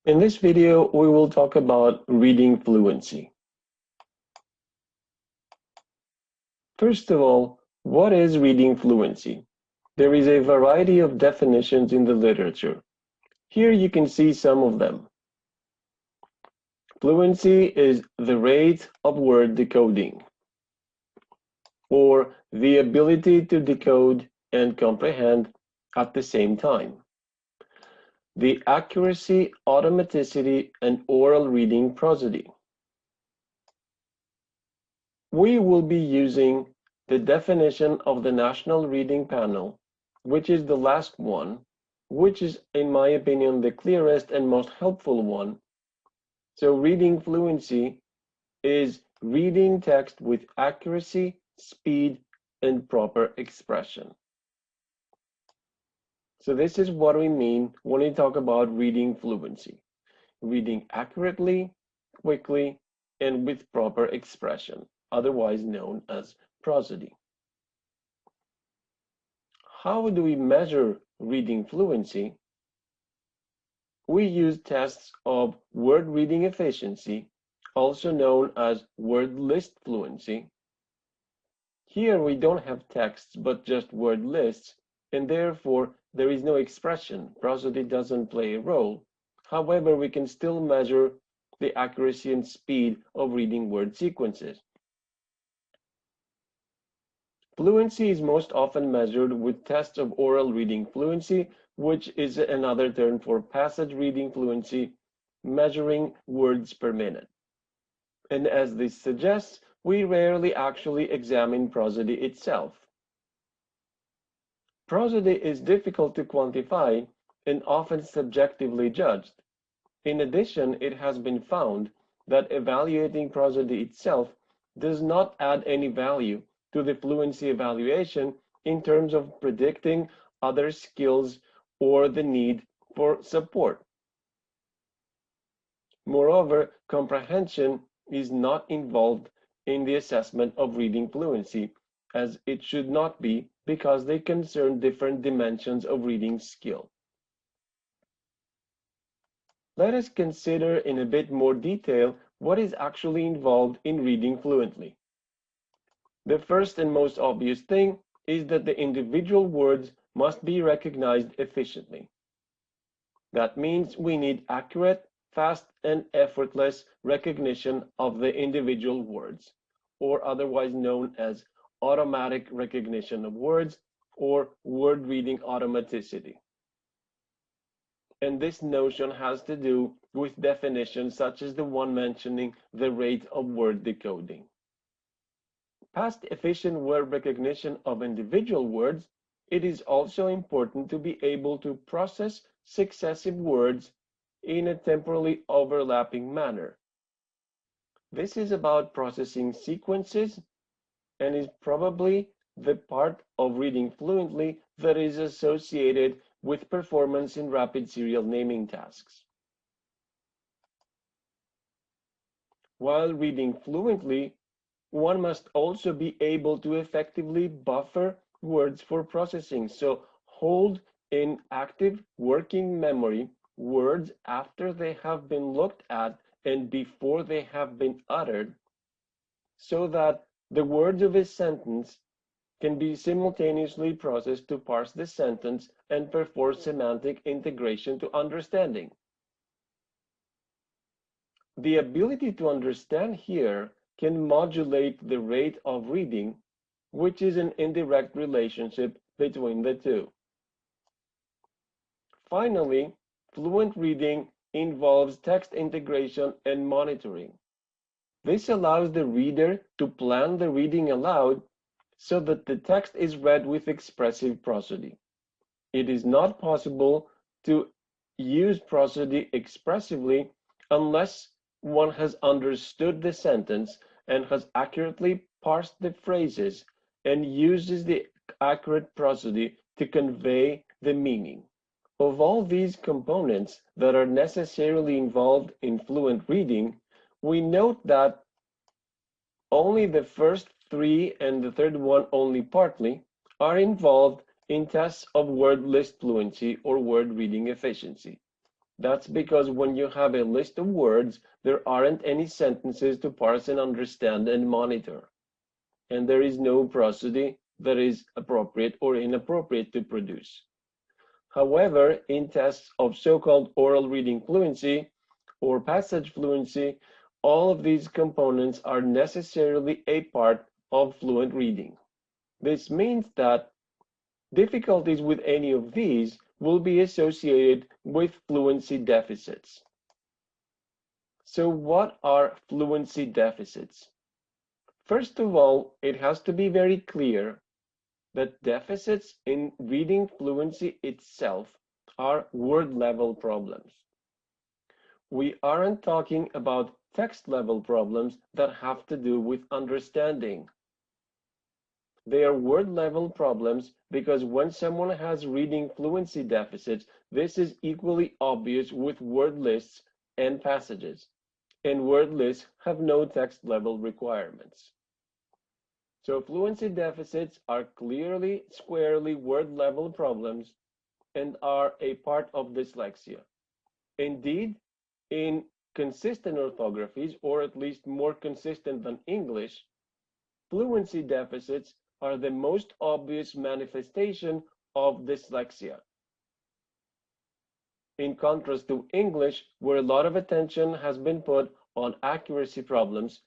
In this video, we will talk about reading fluency. First of all, what is reading fluency? There is a variety of definitions in the literature. Here you can see some of them. Fluency is the rate of word decoding, or the ability to decode and comprehend at the same time. The accuracy, automaticity, and oral reading prosody. We will be using the definition of the National Reading Panel, which is the last one, which is, in my opinion, the clearest and most helpful one. So reading fluency is reading text with accuracy, speed, and proper expression. So this is what we mean when we talk about reading fluency. Reading accurately, quickly, and with proper expression, otherwise known as prosody. How do we measure reading fluency? We use tests of word reading efficiency, also known as word list fluency. Here we don't have texts, but just word lists, and therefore there is no expression. Prosody doesn't play a role. However, we can still measure the accuracy and speed of reading word sequences. Fluency is most often measured with tests of oral reading fluency, which is another term for passage reading fluency, measuring words per minute. And as this suggests, we rarely actually examine prosody itself. Prosody is difficult to quantify and often subjectively judged. In addition, it has been found that evaluating prosody itself does not add any value to the fluency evaluation in terms of predicting other skills or the need for support. Moreover, comprehension is not involved in the assessment of reading fluency, as it should not be, because they concern different dimensions of reading skill. Let us consider in a bit more detail what is actually involved in reading fluently. The first and most obvious thing is that the individual words must be recognized efficiently. That means we need accurate, fast, and effortless recognition of the individual words, or otherwise known as automatic recognition of words or word reading automaticity. And this notion has to do with definitions such as the one mentioning the rate of word decoding. Past efficient word recognition of individual words, it is also important to be able to process successive words in a temporally overlapping manner. This is about processing sequences and is probably the part of reading fluently that is associated with performance in rapid serial naming tasks. While reading fluently, one must also be able to effectively buffer words for processing, so hold in active working memory words after they have been looked at and before they have been uttered, so that the words of a sentence can be simultaneously processed to parse the sentence and perform semantic integration to understanding. The ability to understand here can modulate the rate of reading, which is an indirect relationship between the two. Finally, fluent reading involves text integration and monitoring. This allows the reader to plan the reading aloud so that the text is read with expressive prosody. It is not possible to use prosody expressively unless one has understood the sentence and has accurately parsed the phrases and uses the accurate prosody to convey the meaning. Of all these components that are necessarily involved in fluent reading, we note that only the first three and the third one only partly are involved in tests of word list fluency or word reading efficiency. That's because when you have a list of words, there aren't any sentences to parse and understand and monitor. And there is no prosody that is appropriate or inappropriate to produce. However, in tests of so-called oral reading fluency or passage fluency, all of these components are necessarily a part of fluent reading. This means that difficulties with any of these will be associated with fluency deficits. So what are fluency deficits? First of all, it has to be very clear that deficits in reading fluency itself are word-level problems. We aren't talking about text-level problems that have to do with understanding. They are word-level problems because when someone has reading fluency deficits, this is equally obvious with word lists and passages, and word lists have no text-level requirements. So fluency deficits are clearly, squarely word-level problems and are a part of dyslexia. Indeed, in consistent orthographies, or at least more consistent than English, fluency deficits are the most obvious manifestation of dyslexia. In contrast to English, where a lot of attention has been put on accuracy problems,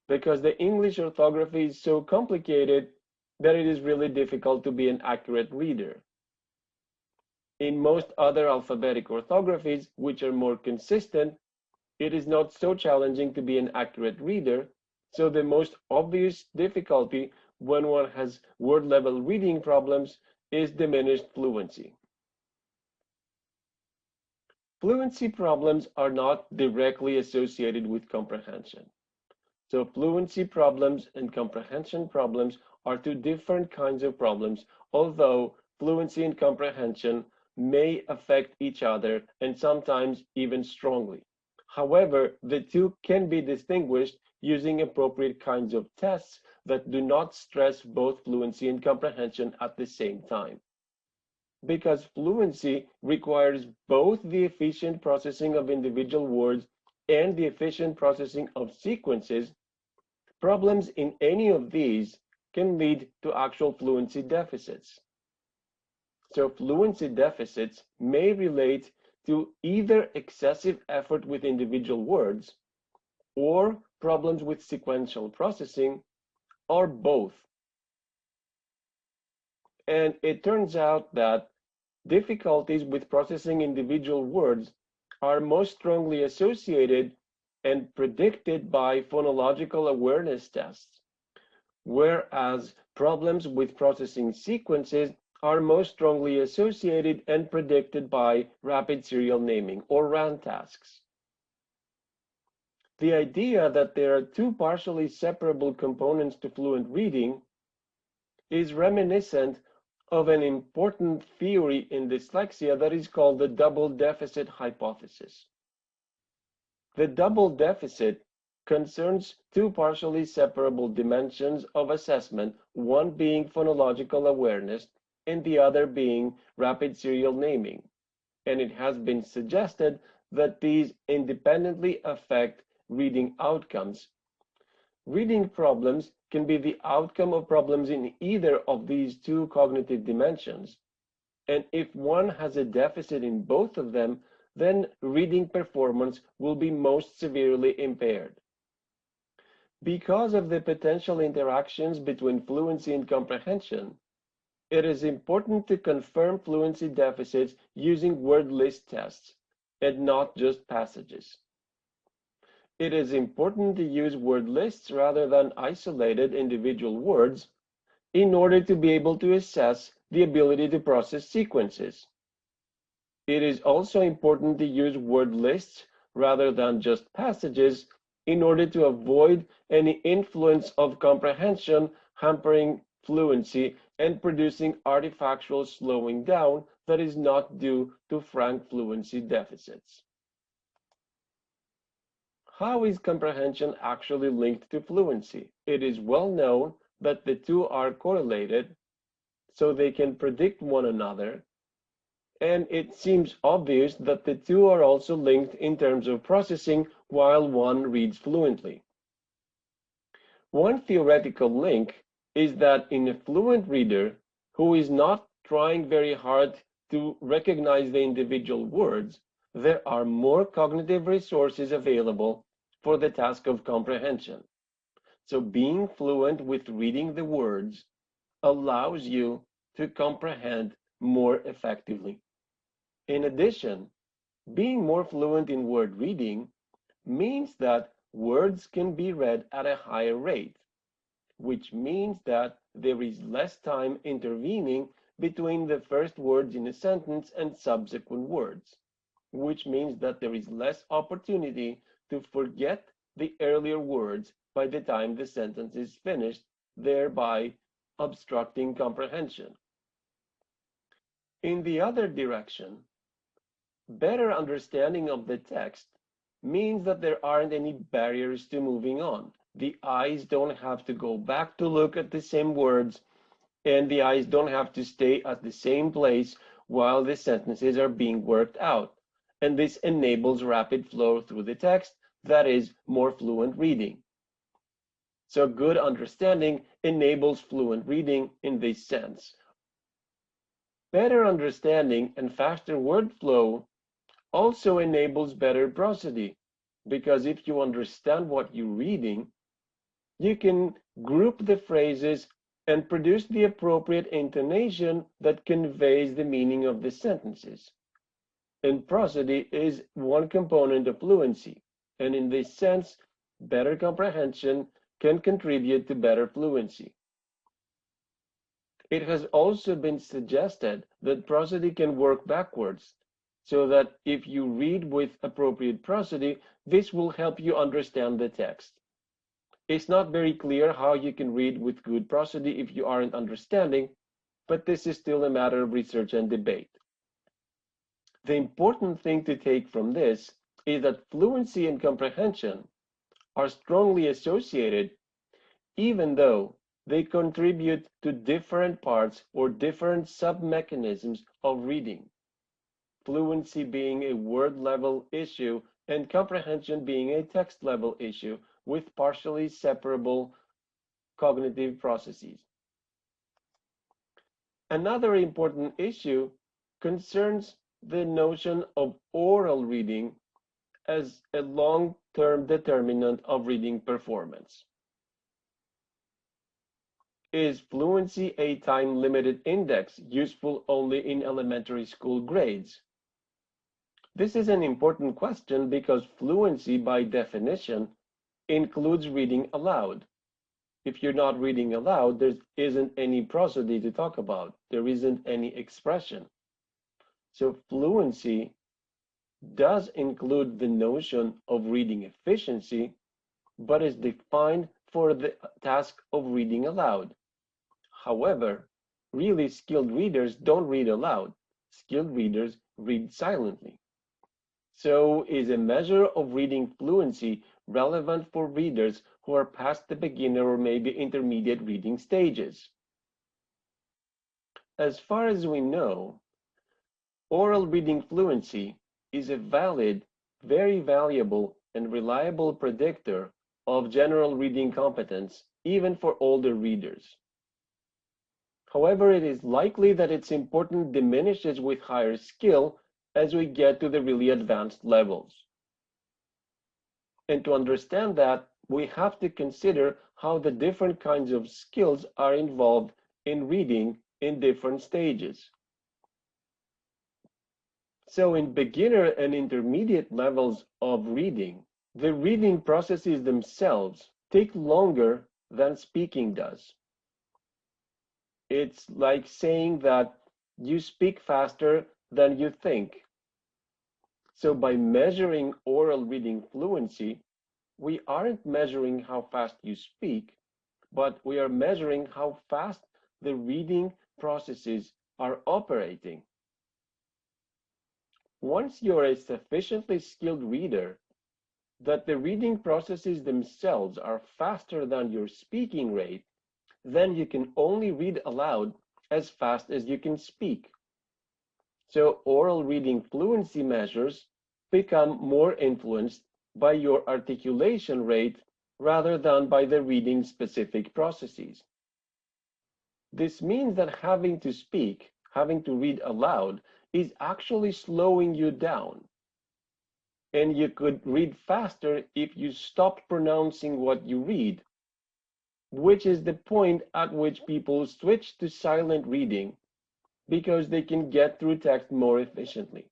because the English orthography is so complicated that it is really difficult to be an accurate reader. In most other alphabetic orthographies, which are more consistent, it is not so challenging to be an accurate reader, so the most obvious difficulty when one has word-level reading problems is diminished fluency. Fluency problems are not directly associated with comprehension. So fluency problems and comprehension problems are two different kinds of problems, although fluency and comprehension may affect each other and sometimes even strongly. However, the two can be distinguished using appropriate kinds of tests that do not stress both fluency and comprehension at the same time. Because fluency requires both the efficient processing of individual words and the efficient processing of sequences, problems in any of these can lead to actual fluency deficits. So fluency deficits may relate to either excessive effort with individual words or problems with sequential processing, or both. And it turns out that difficulties with processing individual words are most strongly associated and predicted by phonological awareness tests, whereas problems with processing sequences are most strongly associated and predicted by rapid serial naming, or RAN tasks. The idea that there are two partially separable components to fluent reading is reminiscent of an important theory in dyslexia that is called the double deficit hypothesis. The double deficit concerns two partially separable dimensions of assessment, one being phonological awareness and the other being rapid serial naming. And it has been suggested that these independently affect reading outcomes. Reading problems can be the outcome of problems in either of these two cognitive dimensions. And if one has a deficit in both of them, then reading performance will be most severely impaired. Because of the potential interactions between fluency and comprehension, it is important to confirm fluency deficits using word list tests and not just passages. It is important to use word lists rather than isolated individual words in order to be able to assess the ability to process sequences. It is also important to use word lists rather than just passages in order to avoid any influence of comprehension hampering fluency and producing artifactual slowing down that is not due to frank fluency deficits. How is comprehension actually linked to fluency? It is well known that the two are correlated, so they can predict one another, And it seems obvious that the two are also linked in terms of processing while one reads fluently. One theoretical link is that in a fluent reader who is not trying very hard to recognize the individual words, there are more cognitive resources available for the task of comprehension. So being fluent with reading the words allows you to comprehend more effectively. In addition, being more fluent in word reading means that words can be read at a higher rate, which means that there is less time intervening between the first words in a sentence and subsequent words, which means that there is less opportunity to forget the earlier words by the time the sentence is finished, thereby obstructing comprehension. In the other direction, better understanding of the text means that there aren't any barriers to moving on. The eyes don't have to go back to look at the same words, and the eyes don't have to stay at the same place while the sentences are being worked out. And this enables rapid flow through the text, that is, more fluent reading. So good understanding enables fluent reading in this sense. Better understanding and faster word flow also enables better prosody, because if you understand what you're reading, you can group the phrases and produce the appropriate intonation that conveys the meaning of the sentences. And prosody is one component of fluency, and in this sense, better comprehension can contribute to better fluency. It has also been suggested that prosody can work backwards, so that if you read with appropriate prosody, this will help you understand the text. It's not very clear how you can read with good prosody if you aren't understanding, but this is still a matter of research and debate. The important thing to take from this is that fluency and comprehension are strongly associated, even though they contribute to different parts or different sub-mechanisms of reading. Fluency being a word level issue and comprehension being a text level issue with partially separable cognitive processes. Another important issue concerns the notion of oral reading as a long-term determinant of reading performance. Is fluency a time-limited index useful only in elementary school grades? This is an important question because fluency, by definition, includes reading aloud. If you're not reading aloud, there isn't any prosody to talk about. There isn't any expression. So fluency does include the notion of reading efficiency, but is defined for the task of reading aloud. However, really skilled readers don't read aloud. Skilled readers read silently. So is a measure of reading fluency relevant for readers who are past the beginner or maybe intermediate reading stages? As far as we know, oral reading fluency is a valid, very valuable, and reliable predictor of general reading competence, even for older readers. However, it is likely that its importance diminishes with higher skill as we get to the really advanced levels. And to understand that, we have to consider how the different kinds of skills are involved in reading in different stages. So in beginner and intermediate levels of reading, the reading processes themselves take longer than speaking does. It's like saying that you speak faster than you think. So by measuring oral reading fluency, we aren't measuring how fast you speak, but we are measuring how fast the reading processes are operating. Once you're a sufficiently skilled reader that the reading processes themselves are faster than your speaking rate, then you can only read aloud as fast as you can speak. So oral reading fluency measures become more influenced by your articulation rate rather than by the reading specific processes. This means that having to speak, having to read aloud, is actually slowing you down. And you could read faster if you stopped pronouncing what you read, which is the point at which people switch to silent reading because they can get through text more efficiently.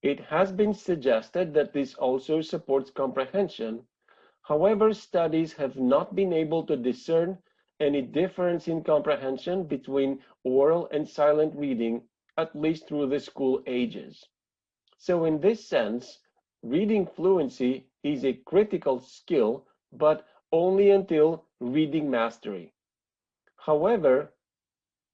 It has been suggested that this also supports comprehension. However, studies have not been able to discern any difference in comprehension between oral and silent reading, at least through the school ages. So in this sense, reading fluency is a critical skill, but only until reading mastery. However,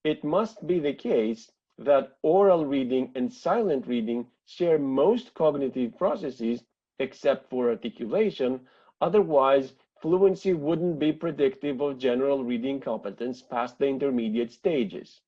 it must be the case that oral reading and silent reading share most cognitive processes except for articulation. Otherwise, fluency wouldn't be predictive of general reading competence past the intermediate stages.